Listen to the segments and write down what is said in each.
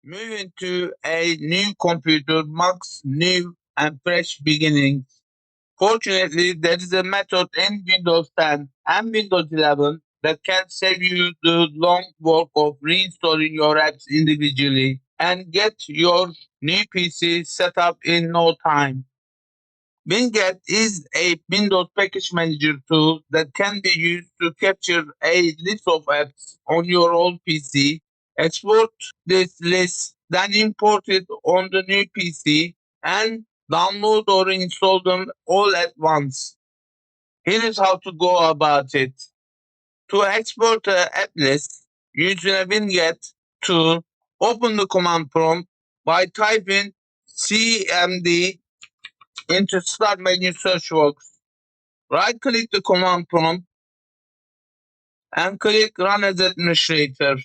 Moving to a new computer marks new and fresh beginnings. Fortunately, there is a method in Windows 10 and Windows 11 that can save you the long work of reinstalling your apps individually and get your new PC set up in no time. Winget is a Windows package manager tool that can be used to capture a list of apps on your old PC, export this list, then import it on the new PC, and download or install them all at once. Here is how to go about it. To export an app list using a winget tool, open the command prompt by typing cmd into Start menu search box. Right-click the command prompt and click Run as Administrator.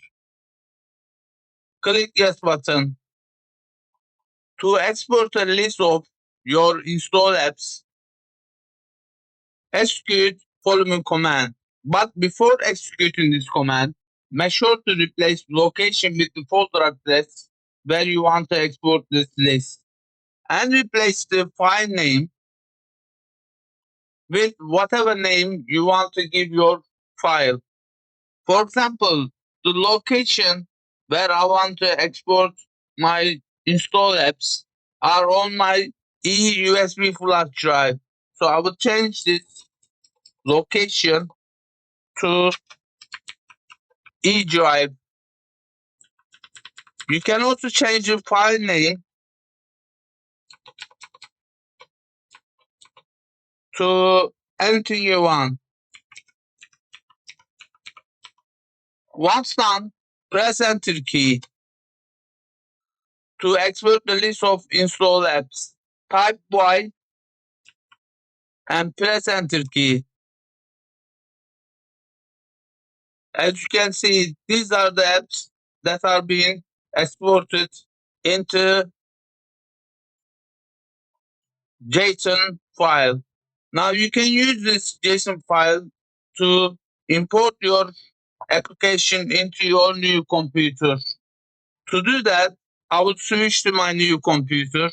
Click Yes button. To export a list of your installed apps, execute following command. But before executing this command, make sure to replace location with the folder address where you want to export this list, and replace the file name with whatever name you want to give your file. For example, the location where I want to export my install apps are on my eUSB flash drive. So I will change this location to E drive. You can also change the file name to anything you want. Once done, press Enter key to export the list of installed apps. Type Y and press Enter key. As you can see, these are the apps that are being exported into JSON file. Now you can use this JSON file to import your application into your new computer. To do that, I will switch to my new computer.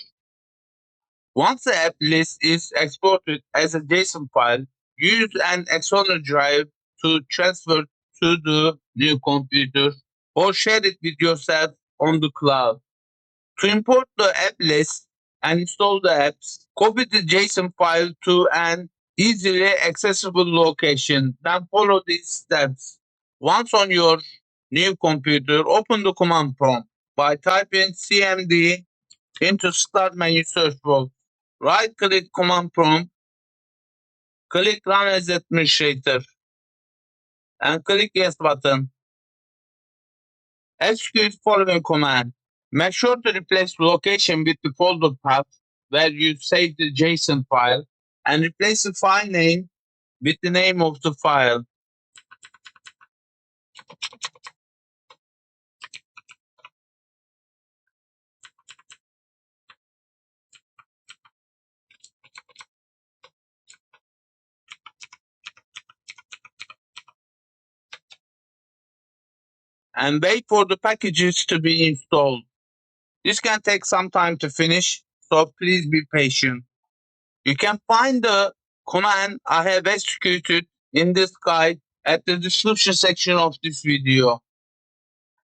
Once the app list is exported as a JSON file, use an external drive to transfer to the new computer or share it with yourself on the cloud. To import the app list and install the apps, copy the JSON file to an easily accessible location. Then follow these steps. Once on your new computer, open the command prompt by typing cmd into Start menu search box. Right-click command prompt, click Run as Administrator, and click Yes button. Execute following command. Make sure to replace location with the folder path where you saved the JSON file, and replace the file name with the name of the file. And wait for the packages to be installed. This can take some time to finish, so please be patient. You can find the command I have executed in this guide at the description section of this video.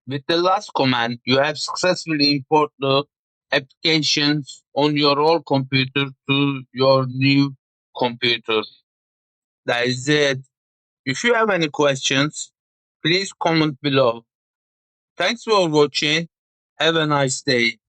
With the last command, you have successfully imported the applications on your old computer to your new computer. That is it. If you have any questions, please comment below. Thanks for watching. Have a nice day.